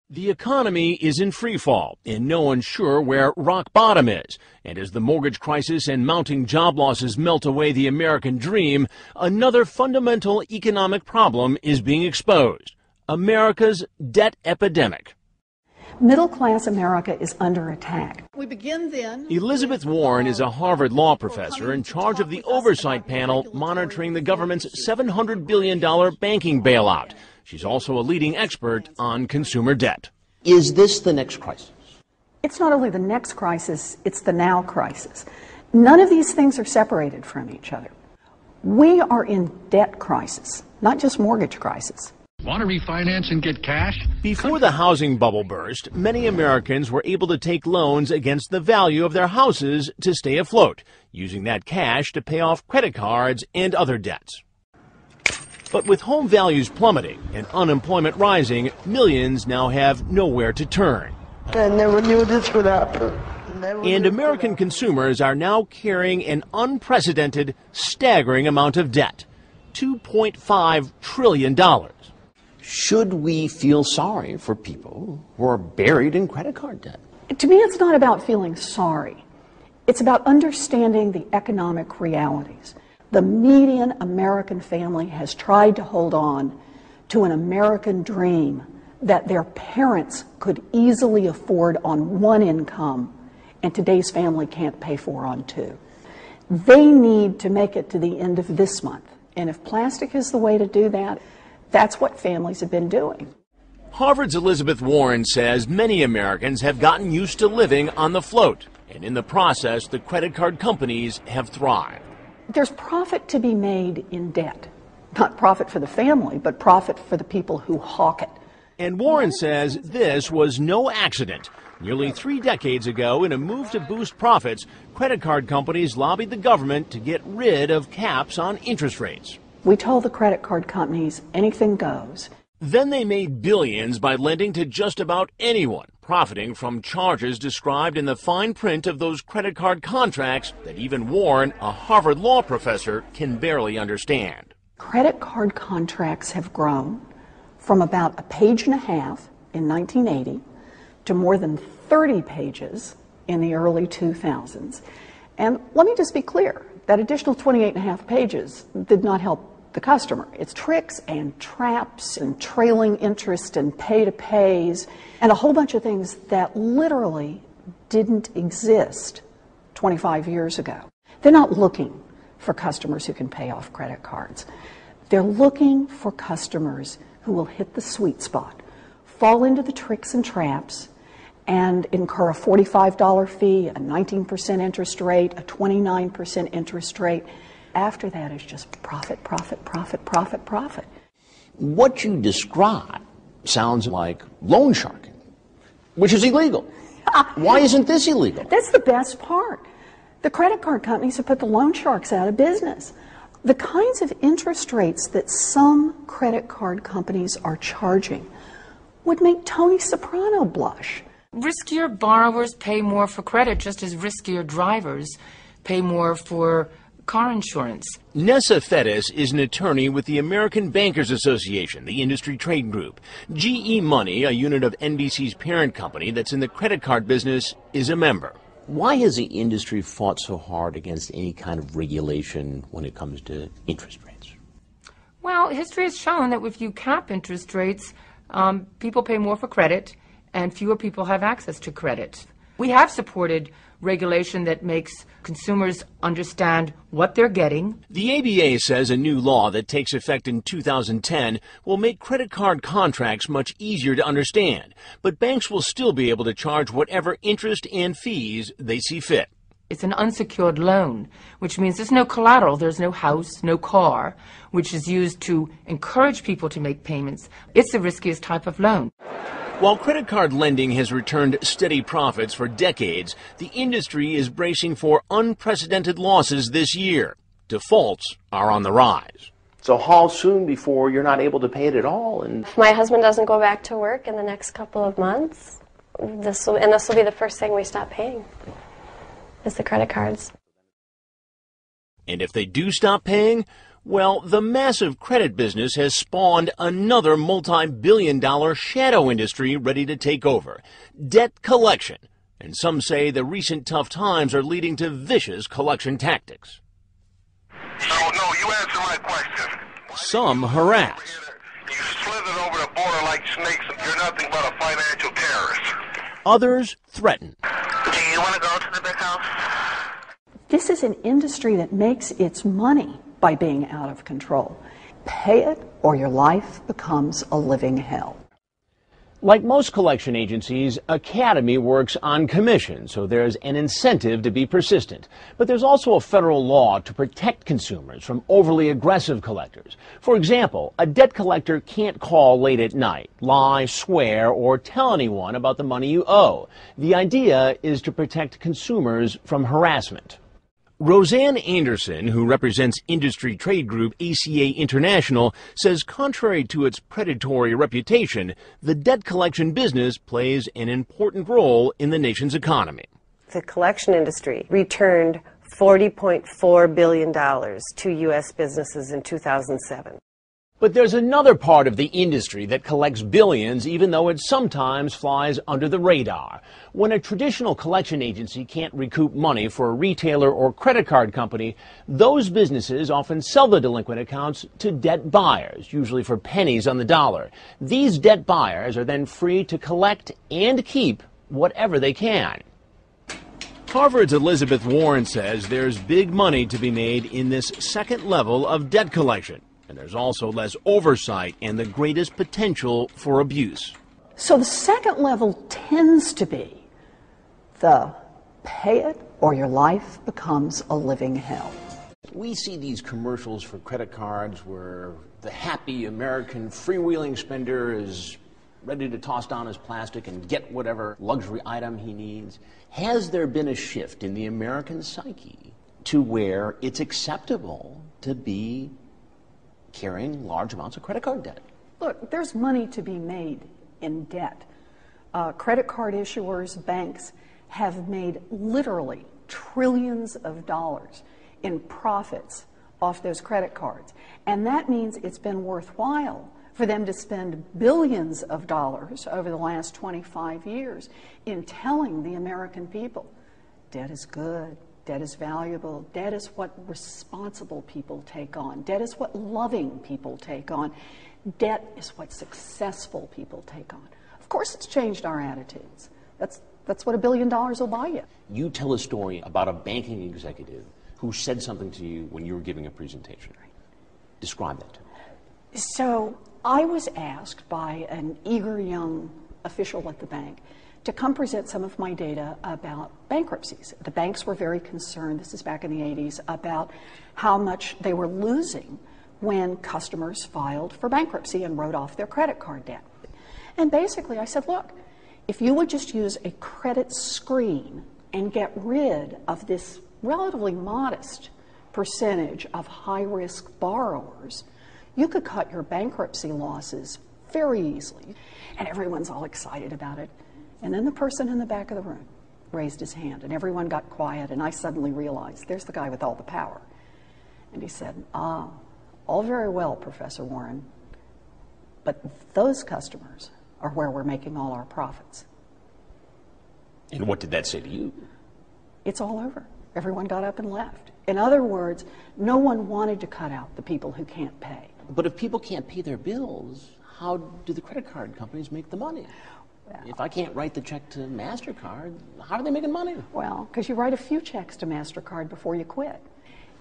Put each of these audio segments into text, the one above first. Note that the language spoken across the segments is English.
The economy is in freefall, and no one's sure where rock bottom is. And as the mortgage crisis and mounting job losses melt away the American dream, another fundamental economic problem is being exposed: America's debt epidemic. Middle-class America is under attack. We begin then. Elizabeth Warren is a Harvard law professor in charge of the oversight panel monitoring the government's $700 billion banking bailout. She's also a leading expert on consumer debt. Is this the next crisis? It's not only the next crisis, it's the now crisis. None of these things are separated from each other. We are in debt crisis, not just mortgage crisis. Want to refinance and get cash? Before the housing bubble burst, many Americans were able to take loans against the value of their houses to stay afloat, using that cash to pay off credit cards and other debts. But with home values plummeting and unemployment rising, millions now have nowhere to turn. I never knew this would happen. And American consumers are now carrying an unprecedented, staggering amount of debt: $2.5 trillion. Should we feel sorry for people who are buried in credit card debt? To me, it's not about feeling sorry. It's about understanding the economic realities. The median American family has tried to hold on to an American dream that their parents could easily afford on one income, and today's family can't pay for on two. They need to make it to the end of this month. And if plastic is the way to do that, that's what families have been doing. Harvard's Elizabeth Warren says many Americans have gotten used to living on the float, and in the process, the credit card companies have thrived. There's profit to be made in debt. Not profit for the family, but profit for the people who hawk it. And Warren says this was no accident. Nearly 3 decades ago, in a move to boost profits, credit card companies lobbied the government to get rid of caps on interest rates. We told the credit card companies anything goes. Then they made billions by lending to just about anyone, profiting from charges described in the fine print of those credit card contracts that even Warren, a Harvard law professor, can barely understand. Credit card contracts have grown from about a page and a half in 1980 to more than 30 pages in the early 2000s. And let me just be clear, that additional 28 and a half pages did not help the customer. It's tricks and traps and trailing interest and pay-to-pays and a whole bunch of things that literally didn't exist 25 years ago. They're not looking for customers who can pay off credit cards. They're looking for customers who will hit the sweet spot, fall into the tricks and traps, and incur a $45 fee, a 19% interest rate, a 29% interest rate. After that is just profit, profit, profit, profit, profit. What you describe sounds like loan sharking, which is illegal. Why isn't this illegal? That's the best part. The credit card companies have put the loan sharks out of business. The kinds of interest rates that some credit card companies are charging would make Tony Soprano blush. Riskier borrowers pay more for credit, just as riskier drivers pay more for car insurance. Nessa Fettis is an attorney with the American Bankers Association, the industry trade group. GE Money, a unit of NBC's parent company that's in the credit card business, is a member. Why has the industry fought so hard against any kind of regulation when it comes to interest rates? Well, history has shown that if you cap interest rates, people pay more for credit and fewer people have access to credit. We have supported regulation that makes consumers understand what they're getting. The ABA says a new law that takes effect in 2010 will make credit card contracts much easier to understand, but banks will still be able to charge whatever interest and fees they see fit. It's an unsecured loan, which means there's no collateral, there's no house, no car, which is used to encourage people to make payments. It's the riskiest type of loan. While credit card lending has returned steady profits for decades, the industry is bracing for unprecedented losses this year. Defaults are on the rise. So how soon before you're not able to pay it at all? And if my husband doesn't go back to work in the next couple of months, this will be the first thing we stop paying, is the credit cards. And if they do stop paying, Well, the massive credit business has spawned another multi-billion-dollar shadow industry ready to take over: debt collection. And some say the recent tough times are leading to vicious collection tactics. No, you answer my question. Some harass. You slithered over the border like snakes. You're nothing but a financial terrorist. Others threaten. Do you want to go to the big house? This is an industry that makes its money by being out of control. Pay it or your life becomes a living hell. Like most collection agencies, Academy works on commission, so there's an incentive to be persistent. But there's also a federal law to protect consumers from overly aggressive collectors. For example, a debt collector can't call late at night, lie, swear, or tell anyone about the money you owe. The idea is to protect consumers from harassment. Roseanne Anderson, who represents industry trade group ACA International, says contrary to its predatory reputation, the debt collection business plays an important role in the nation's economy. The collection industry returned $40.4 billion to U.S. businesses in 2007. But there's another part of the industry that collects billions, even though it sometimes flies under the radar. When a traditional collection agency can't recoup money for a retailer or credit card company, those businesses often sell the delinquent accounts to debt buyers, usually for pennies on the dollar. These debt buyers are then free to collect and keep whatever they can. Harvard's Elizabeth Warren says there's big money to be made in this second level of debt collection. And there's also less oversight and the greatest potential for abuse. So the second level tends to be the pay it or your life becomes a living hell. We see these commercials for credit cards where the happy American freewheeling spender is ready to toss down his plastic and get whatever luxury item he needs. Has there been a shift in the American psyche to where it's acceptable to be carrying large amounts of credit card debt? Look, there's money to be made in debt. Credit card issuers, banks have made literally trillions of dollars in profits off those credit cards. And that means it's been worthwhile for them to spend billions of dollars over the last 25 years in telling the American people, debt is good. Debt is valuable. Debt is what responsible people take on. Debt is what loving people take on. Debt is what successful people take on. Of course, it's changed our attitudes. That's what $1 billion will buy you. You tell a story about a banking executive who said something to you when you were giving a presentation. Describe that to me. So I was asked by an eager young official at the bank to come present some of my data about bankruptcies. The banks were very concerned, this is back in the 80s, about how much they were losing when customers filed for bankruptcy and wrote off their credit card debt. And basically I said, look, if you would just use a credit screen and get rid of this relatively modest percentage of high-risk borrowers, you could cut your bankruptcy losses very easily. And everyone's all excited about it. And then the person in the back of the room raised his hand, and everyone got quiet, and I suddenly realized, there's the guy with all the power. And he said, all very well, Professor Warren, but those customers are where we're making all our profits. And what did that say to you? It's all over. Everyone got up and left. In other words, no one wanted to cut out the people who can't pay. But if people can't pay their bills, how do the credit card companies make the money? If I can't write the check to MasterCard, how are they making money? Well, because you write a few checks to MasterCard before you quit.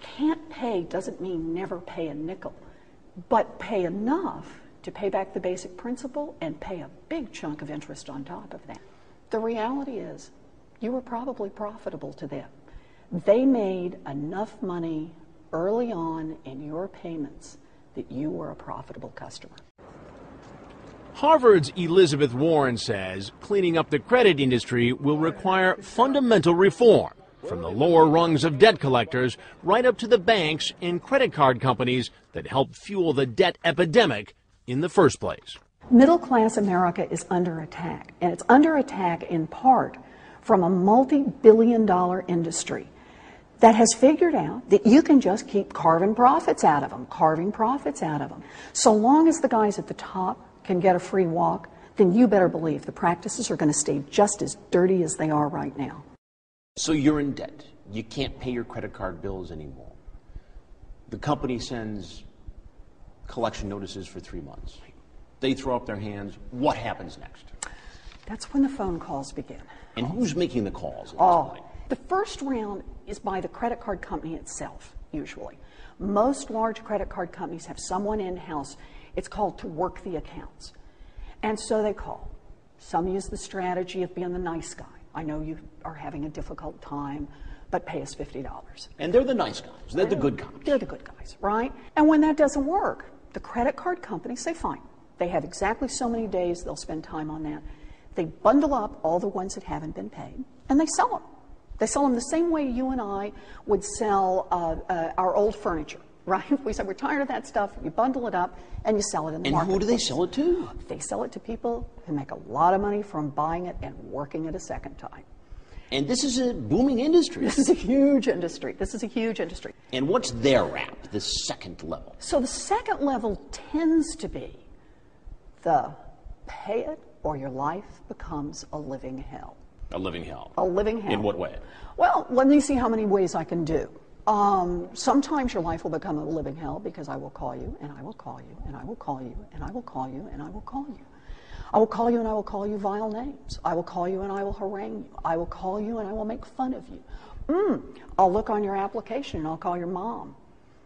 Can't pay doesn't mean never pay a nickel, but pay enough to pay back the basic principal and pay a big chunk of interest on top of that. The reality is, you were probably profitable to them. They made enough money early on in your payments that you were a profitable customer. Harvard's Elizabeth Warren says cleaning up the credit industry will require fundamental reform, from the lower rungs of debt collectors right up to the banks and credit card companies that help fuel the debt epidemic in the first place. Middle-class America is under attack, and it's under attack in part from a multi-billion-dollar industry that has figured out that you can just keep carving profits out of them, carving profits out of them. So long as the guys at the top can get a free walk, then you better believe the practices are going to stay just as dirty as they are right now. So you're in debt. You can't pay your credit card bills anymore. The company sends collection notices for 3 months. They throw up their hands. What happens next? That's when the phone calls begin. And who's making the calls at this point? The first round is by the credit card company itself, usually. Most large credit card companies have someone in-house. It's called to work the accounts. And so they call. Some use the strategy of being the nice guy. I know you are having a difficult time, but pay us $50. And they're the nice guys. They're the good guys. They're the good guys, right? And when that doesn't work, the credit card companies say, fine. They have exactly so many days they'll spend time on that. They bundle up all the ones that haven't been paid, and they sell them. They sell them the same way you and I would sell our old furniture, right? We said, we're tired of that stuff. You bundle it up, and you sell it in the market. And who do they sell it to? They sell it to people who make a lot of money from buying it and working it a second time. And this is a booming industry. This is a huge industry. This is a huge industry. And what's their rap, the second level? So the second level tends to be the pay it or your life becomes a living hell. A living hell. A living hell. In what way? Well, let me see how many ways I can do. Sometimes your life will become a living hell because I will call you, and I will call you, and I will call you, and I will call you, and I will call you. I will call you and I will call you vile names. I will call you and I will harangue you. I will call you and I will make fun of you. I'll look on your application and I'll call your mom.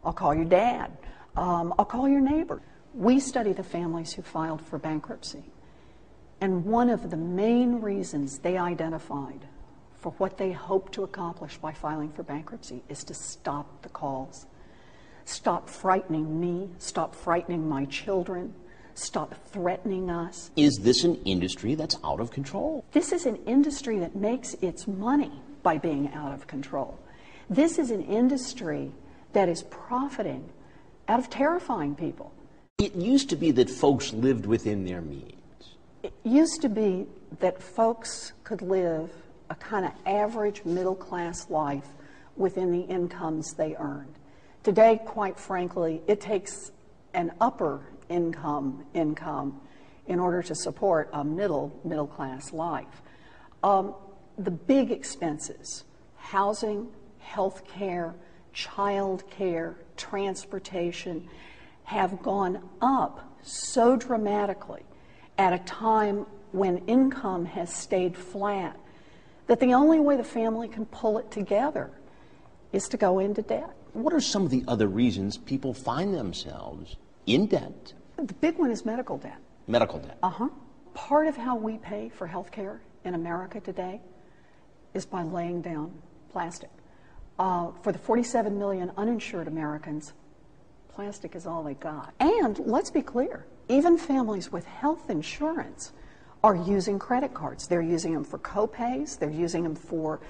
I'll call your dad. I'll call your neighbor. We study the families who filed for bankruptcy. And one of the main reasons they identified for what they hope to accomplish by filing for bankruptcy is to stop the calls. Stop frightening me. Stop frightening my children. Stop threatening us. Is this an industry that's out of control? This is an industry that makes its money by being out of control. This is an industry that is profiting out of terrifying people. It used to be that folks lived within their means. It used to be that folks could live a kind of average middle-class life within the incomes they earned. Today, quite frankly, it takes an upper income in order to support a middle-class life. The big expenses, housing, health care, child care, transportation, have gone up so dramatically at a time when income has stayed flat that the only way the family can pull it together is to go into debt. What are some of the other reasons people find themselves in debt? The big one is medical debt. Medical debt. Part of how we pay for health care in America today is by laying down plastic. For the 47 million uninsured Americans, plastic is all they got. And let's be clear, even families with health insurance are using credit cards. They're using them for co-pays. They're using them for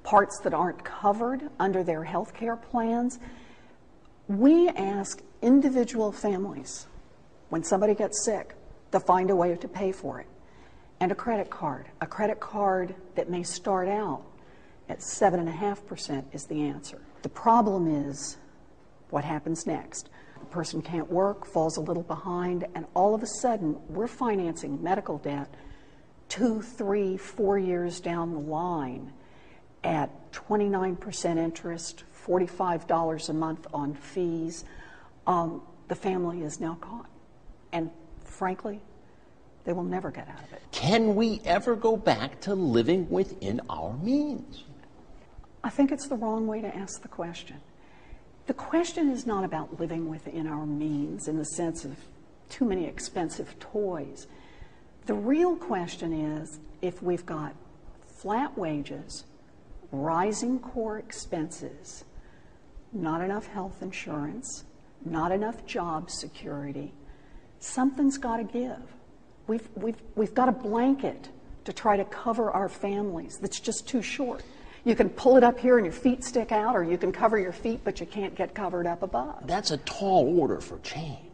parts that aren't covered under their health care plans. We ask individual families, when somebody gets sick, to find a way to pay for it. And a credit card that may start out at 7.5% is the answer. The problem is what happens next. The person can't work, falls a little behind, and all of a sudden we're financing medical debt 2, 3, 4 years down the line at 29% interest, $45 a month on fees. The family is now caught. And frankly, they will never get out of it. Can we ever go back to living within our means? I think it's the wrong way to ask the question. The question is not about living within our means in the sense of too many expensive toys. The real question is if we've got flat wages, rising core expenses, not enough health insurance, not enough job security, something's got to give. We've got a blanket to try to cover our families that's just too short. You can pull it up here and your feet stick out, or you can cover your feet but you can't get covered up above. That's a tall order for change.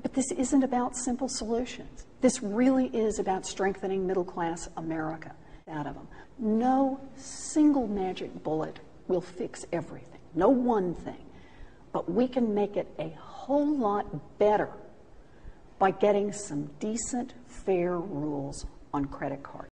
But this isn't about simple solutions. This really is about strengthening middle-class America out of them. No single magic bullet will fix everything. No one thing. But we can make it a whole lot better by getting some decent, fair rules on credit cards.